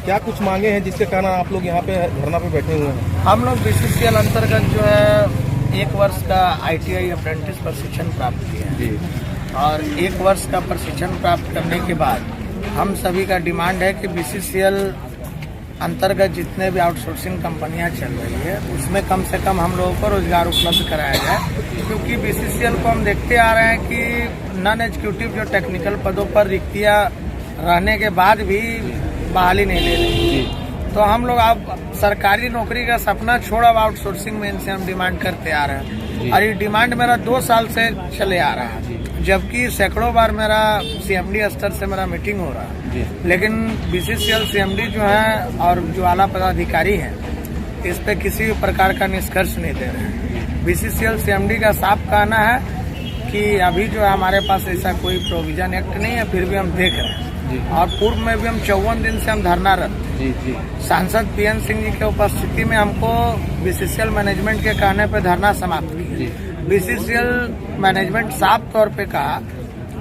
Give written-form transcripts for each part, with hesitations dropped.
क्या कुछ मांगे हैं जिसके कारण आप लोग यहाँ पे धरना पे बैठे हुए हैं? हम लोग बीसीसीएल अंतर्गत जो है 1 वर्ष का ITI अप्रेंटिस प्रशिक्षण प्राप्त किए हैं और 1 वर्ष का प्रशिक्षण प्राप्त करने के बाद हम सभी का डिमांड है कि बीसीसीएल अंतर्गत जितने भी आउटसोर्सिंग कंपनियां चल रही है उसमें कम से कम हम लोगों को रोजगार उपलब्ध कराया जाए, क्योंकि बीसीसीएल को हम देखते आ रहे हैं कि नॉन एग्जीक्यूटिव जो टेक्निकल पदों पर रिक्तियां रहने के बाद भी बहाली नहीं ले रही। तो हम लोग अब सरकारी नौकरी का सपना छोड़ अब आउटसोर्सिंग में इनसे हम डिमांड करते आ रहे हैं और ये डिमांड मेरा 2 साल से चले आ रहा है, जबकि सैकड़ों बार मेरा CMD स्तर से मेरा मीटिंग हो रहा है, लेकिन बीसीसीएल CMD जो है और जो आला पदाधिकारी हैं इस पे किसी भी प्रकार का निष्कर्ष नहीं दे रहे हैं। बीसीसीएल CMD का साफ कहना है कि अभी जो है हमारे पास ऐसा कोई प्रोविजन एक्ट नहीं है, फिर भी हम देख रहे हैं और पूर्व में भी हम 54 दिन से हम धरनारत। सांसद PN सिंह जी के उपस्थिति में हमको बीसीसीएल मैनेजमेंट के कहने पे धरना समाप्त किया। बीसीसीएल मैनेजमेंट साफ तौर पे कहा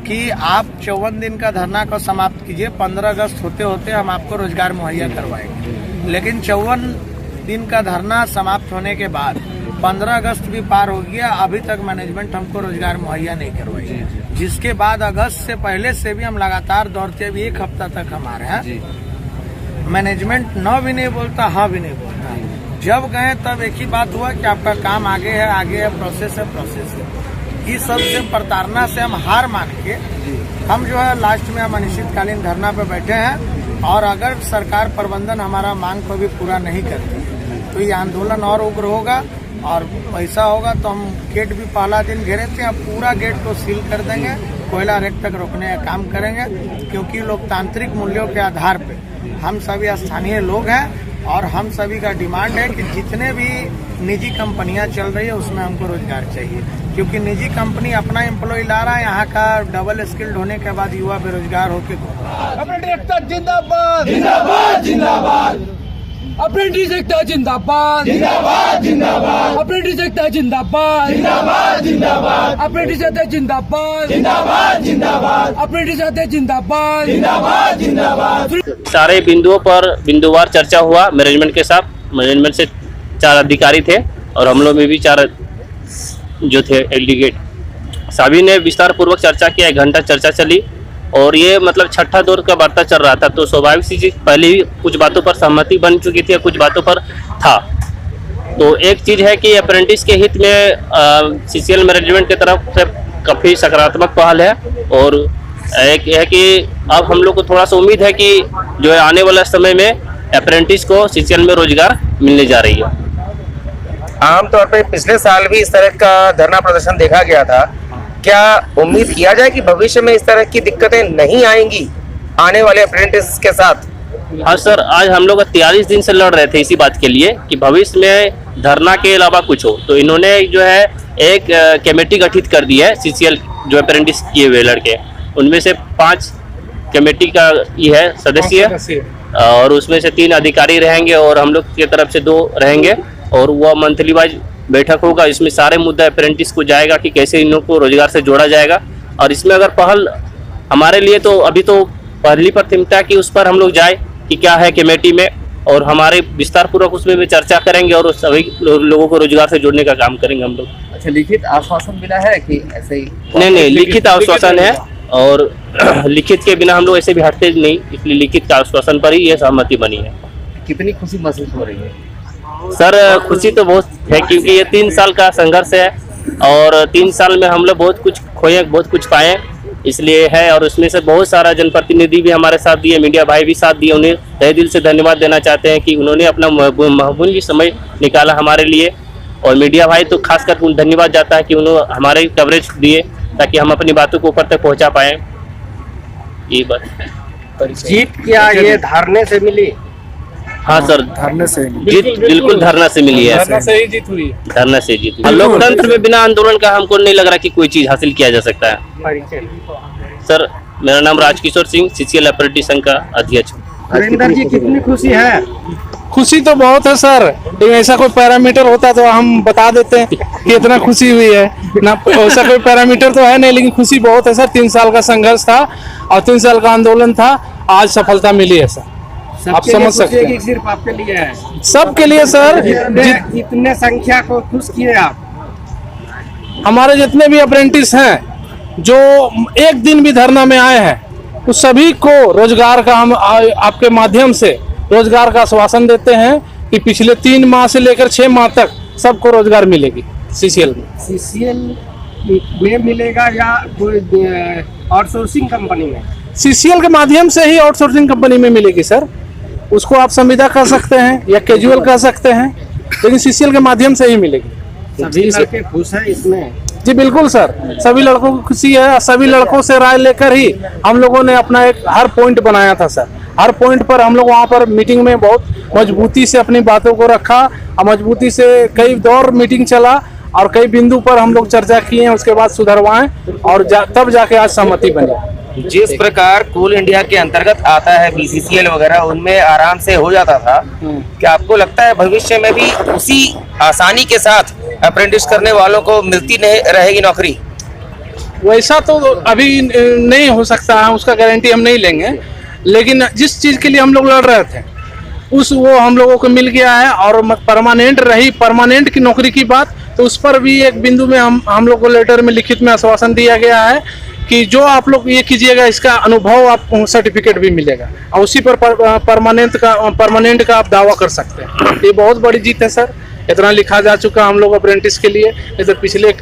कि आप 54 दिन का धरना को समाप्त कीजिए, 15 अगस्त होते होते हम आपको रोजगार मुहैया करवाएंगे। लेकिन 54 दिन का धरना समाप्त होने के बाद 15 अगस्त भी पार हो गया, अभी तक मैनेजमेंट हमको रोजगार मुहैया नहीं करवाई, जिसके बाद अगस्त से पहले से भी हम लगातार दौड़ते भी 1 हफ्ता तक हमारे हैं मैनेजमेंट न भी नहीं बोलता, हाँ भी नहीं बोलता। जब गए तब एक ही बात हुआ कि आपका काम आगे है, प्रोसेस है। इस सब से प्रताड़ना से हम हार मान के हम जो है लास्ट में हम अनिश्चितकालीन धरना पे बैठे हैं और अगर सरकार प्रबंधन हमारा मांग को भी पूरा नहीं करती तो ये आंदोलन और उग्र होगा और पैसा होगा तो हम गेट भी पहला दिन घेरे थे, अब पूरा गेट को सील कर देंगे, कोयला रेट तक रोकने का काम करेंगे, क्योंकि लोकतांत्रिक मूल्यों के आधार पे हम सभी स्थानीय लोग हैं और हम सभी का डिमांड है कि जितने भी निजी कंपनियां चल रही है उसमें हमको रोजगार चाहिए, क्योंकि निजी कंपनी अपना एम्प्लॉय ला रहा है, यहाँ का डबल स्किल्ड होने के बाद युवा बेरोजगार होकर अप्रेंटिस एकता जिंदाबाद जिंदाबाद जिंदाबाद, अप्रेंटिस एकता जिंदाबाद जिंदाबाद जिंदाबाद, अप्रेंटिस एकता जिंदाबाद जिंदाबाद जिंदाबाद, अप्रेंटिस एकता जिंदाबाद जिंदाबाद जिंदाबाद, अप्रेंटिस एकता जिंदाबाद जिंदाबाद जिंदाबाद। सारे बिंदुओं पर बिंदुवार चर्चा हुआ मैनेजमेंट के साथ। मैनेजमेंट से 4 अधिकारी थे और हम लोग में भी 4 जो थे डेलीगेट, सभी ने विस्तार पूर्वक चर्चा किया। 1 घंटा चर्चा चली और ये मतलब 6ठा दौर का वार्ता चल रहा था, तो स्वाभाविक सी चीज पहले ही कुछ बातों पर सहमति बन चुकी थी और कुछ बातों पर था। तो एक चीज़ है कि अप्रेंटिस के हित में CCL मैनेजमेंट की तरफ से काफ़ी सकारात्मक पहल है और एक है कि अब हम लोग को थोड़ा सा उम्मीद है कि जो है आने वाला समय में अप्रेंटिस को CCL में रोजगार मिलने जा रही है। आमतौर पर पिछले साल भी इस तरह का धरना प्रदर्शन देखा गया था, क्या उम्मीद किया जाए कि भविष्य में इस तरह की दिक्कतें नहीं आएंगी आने वाले अप्रेंटिस के साथ? हाँ सर, आज हम लोग 43 दिन से लड़ रहे थे इसी बात के लिए कि भविष्य में धरना के अलावा कुछ हो, तो इन्होंने जो है एक कमेटी गठित कर दी है। CCL जो अप्रेंटिस किए हुए लड़के, उनमें से 5 कमेटी का ये है सदस्य और उसमें से 3 अधिकारी रहेंगे और हम लोग की तरफ से 2 रहेंगे और वह मंथली वाइज बैठक होगा। इसमें सारे मुद्दे अप्रेंटिस को जाएगा कि कैसे इन लोगों को रोजगार से जोड़ा जाएगा और इसमें अगर पहल हमारे लिए तो अभी तो पहली प्राथमिकता कि उस पर हम लोग जाए कि क्या है कमेटी में और हमारे विस्तार पूर्वक उसमें भी चर्चा करेंगे और सभी लोगों को रोजगार से जोड़ने का काम करेंगे हम लोग। अच्छा, लिखित आश्वासन मिला है कि ऐसे ही? नहीं, लिखित आश्वासन है और लिखित के बिना हम लोग ऐसे भी हटते नहीं, इसलिए लिखित का आश्वासन पर ही ये सहमति बनी है। कितनी खुशी महसूस हो रही है? सर खुशी तो बहुत है क्योंकि ये 3 साल का संघर्ष है और 3 साल में हम लोग बहुत कुछ खोए, बहुत कुछ पाए, इसलिए है। और उसमें से बहुत सारा जनप्रतिनिधि भी हमारे साथ दिए, मीडिया भाई भी साथ दिए, उन्हें तहे दिल से धन्यवाद देना चाहते हैं कि उन्होंने अपना बहुमूल्य समय निकाला हमारे लिए। और मीडिया भाई तो खासकर धन्यवाद जाता है कि उन्होंने हमारे कवरेज दिए ताकि हम अपनी बातों को ऊपर तक पहुँचा पाएँ। ये बात। जीत क्या ये धरने से मिली? हाँ सर, धरने से जीत बिल्कुल धरना से मिली है। धरना से ही जीत हुई है। धरना से जीत हुई। लोकतंत्र में बिना आंदोलन का हमको नहीं लग रहा कि कोई चीज हासिल किया जा सकता है। सर, मेरा नाम राजकिशोर सिंह, CCL अप्रेंटिस संघ का अध्यक्ष हूँ। हरिंदर जी, कितनी खुशी है? खुशी तो बहुत है सर, ऐसा कोई पैरामीटर होता तो हम बता देते हैं कि इतना खुशी हुई है ना, ऐसा कोई पैरामीटर तो है नहीं, लेकिन खुशी बहुत है सर। 3 साल का संघर्ष था और 3 साल का आंदोलन था, आज सफलता मिली है सर। आप समझ सकते हैं। सिर्फ आपके लिए है? सबके लिए सर, कितने संख्या को खुश किए आप? हमारे जितने भी अप्रेंटिस हैं जो एक दिन भी धरना में आए हैं उस सभी को रोजगार का हम आपके माध्यम से रोजगार का आश्वासन देते हैं कि पिछले 3 माह से लेकर 6 माह तक सबको रोजगार मिलेगी सीसीएल में। सीसीएल में मिलेगा या कोई आउटसोर्सिंग कंपनी में? सीसीएल के माध्यम से ही आउटसोर्सिंग कंपनी में मिलेगी सर। उसको आप संविदा कह सकते हैं या कैजुअल कह सकते हैं, लेकिन सीसीएल के माध्यम से ही मिलेगी। सभी लड़के खुश हैं इसमें? जी बिल्कुल सर, सभी लड़कों को खुशी है। सभी लड़कों से राय लेकर ही हम लोगों ने अपना एक हर पॉइंट बनाया था सर। हर पॉइंट पर हम लोग वहाँ पर मीटिंग में बहुत मजबूती से अपनी बातों को रखा और मजबूती से कई दौर मीटिंग चला और कई बिंदु पर हम लोग चर्चा किए हैं, उसके बाद सुधरवाएं और तब जाके आज सहमति बनी। जिस प्रकार कोल इंडिया के अंतर्गत आता है बीसीसीएल वगैरह, उनमें आराम से हो जाता था, क्या आपको लगता है भविष्य में भी उसी आसानी के साथ अप्रेंटिस करने वालों को मिलती नहीं रहेगी नौकरी? वैसा तो अभी नहीं हो सकता है, उसका गारंटी हम नहीं लेंगे, लेकिन जिस चीज के लिए हम लोग लड़ रहे थे वो हम लोगों को मिल गया है। और परमानेंट रही परमानेंट की नौकरी की बात, तो उस पर भी एक बिंदु में हम लोग को लेटर में लिखित में आश्वासन दिया गया है कि जो आप लोग ये कीजिएगा इसका अनुभव आपको सर्टिफिकेट भी मिलेगा और उसी पर परमानेंट का आप दावा कर सकते हैं। ये बहुत बड़ी जीत है सर। इतना लिखा जा चुका हम लोग अप्रेंटिस के लिए, नहीं तो पिछले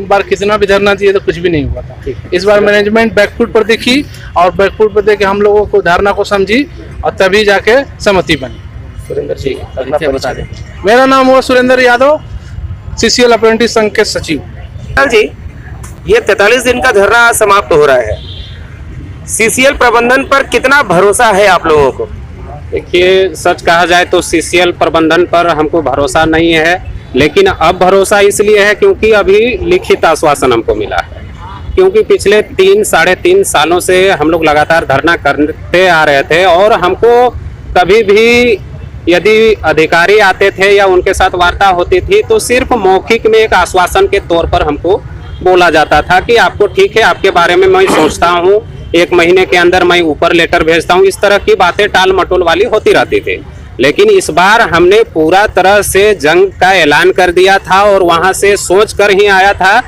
बार कितना भी धरना दिए तो कुछ भी नहीं हुआ था। इस बार मैनेजमेंट बैकफुट पर देखी और बैकफुट पर देख के हम लोगों को धरना को समझी और तभी जाके सहमति बनी। सुरेंद्र जी, बता दें। मेरा नाम हुआ सुरेंद्र यादव, सीसीएल अप्रेंटिस संघ के सचिव। जी, ये 43 दिन का धरना समाप्त हो रहा है, सीसीएल प्रबंधन पर कितना भरोसा है आप लोगों को? देखिए, सच कहा जाए तो सीसीएल प्रबंधन पर हमको भरोसा नहीं है, लेकिन अब भरोसा इसलिए है क्योंकि अभी लिखित आश्वासन हमको मिला है। क्योंकि पिछले 3-3.5 सालों से हम लोग लगातार धरना करते आ रहे थे और हमको कभी भी यदि अधिकारी आते थे या उनके साथ वार्ता होती थी तो सिर्फ मौखिक में एक आश्वासन के तौर पर हमको बोला जाता था कि आपको ठीक है, आपके बारे में मैं सोचता हूँ, 1 महीने के अंदर मैं ऊपर लेटर भेजता हूँ। इस तरह की बातें टाल मटोल वाली होती रहती थी। लेकिन इस बार हमने पूरा तरह से जंग का ऐलान कर दिया था और वहां से सोच कर ही आया था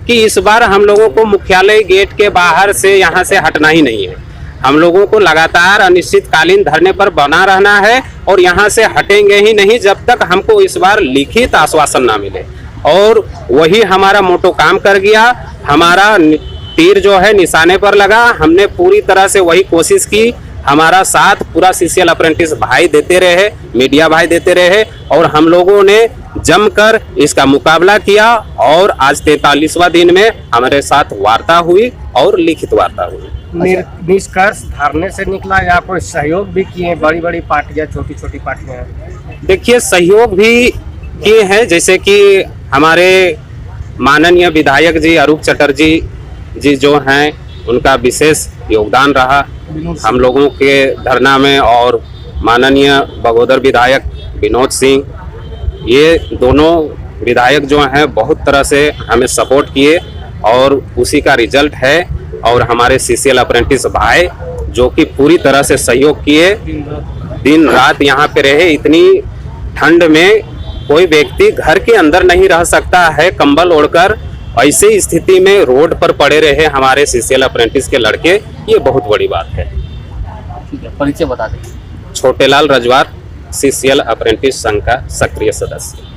कि इस बार हम लोगों को मुख्यालय गेट के बाहर से यहाँ से हटना ही नहीं है। हम लोगों को लगातार अनिश्चितकालीन धरने पर बना रहना है और यहाँ से हटेंगे ही नहीं जब तक हमको इस बार लिखित आश्वासन ना मिले। और वही हमारा मोटो काम कर गया। हमारा तीर जो है निशाने पर लगा। हमने पूरी तरह से वही कोशिश की। हमारा साथ पूरा सीसीएल अप्रेंटिस भाई देते रहे, मीडिया भाई देते रहे और हम लोगों ने जमकर इसका मुकाबला किया। और आज 43वां दिन में हमारे साथ वार्ता हुई और लिखित वार्ता हुई। निष्कर्ष धरने से निकला या कोई सहयोग भी किए? बड़ी बड़ी पार्टियां, छोटी छोटी पार्टियां? देखिए, सहयोग भी किए हैं, जैसे कि हमारे माननीय विधायक जी अरूप चटर्जी जी जो हैं, उनका विशेष योगदान रहा हम लोगों के धरना में। और माननीय बगोदर विधायक विनोद सिंह, ये दोनों विधायक जो हैं बहुत तरह से हमें सपोर्ट किए और उसी का रिजल्ट है। और हमारे सीसीएल अप्रेंटिस भाई जो कि पूरी तरह से सहयोग किए, दिन रात यहाँ पे रहे। इतनी ठंड में कोई व्यक्ति घर के अंदर नहीं रह सकता है कंबल ओढ़कर, ऐसी स्थिति में रोड पर पड़े रहे हमारे सीसीएल अप्रेंटिस के लड़के, ये बहुत बड़ी बात है। परिचय बता दें। छोटेलाल रजवार, सीसीएल अप्रेंटिस संघ का सक्रिय सदस्य।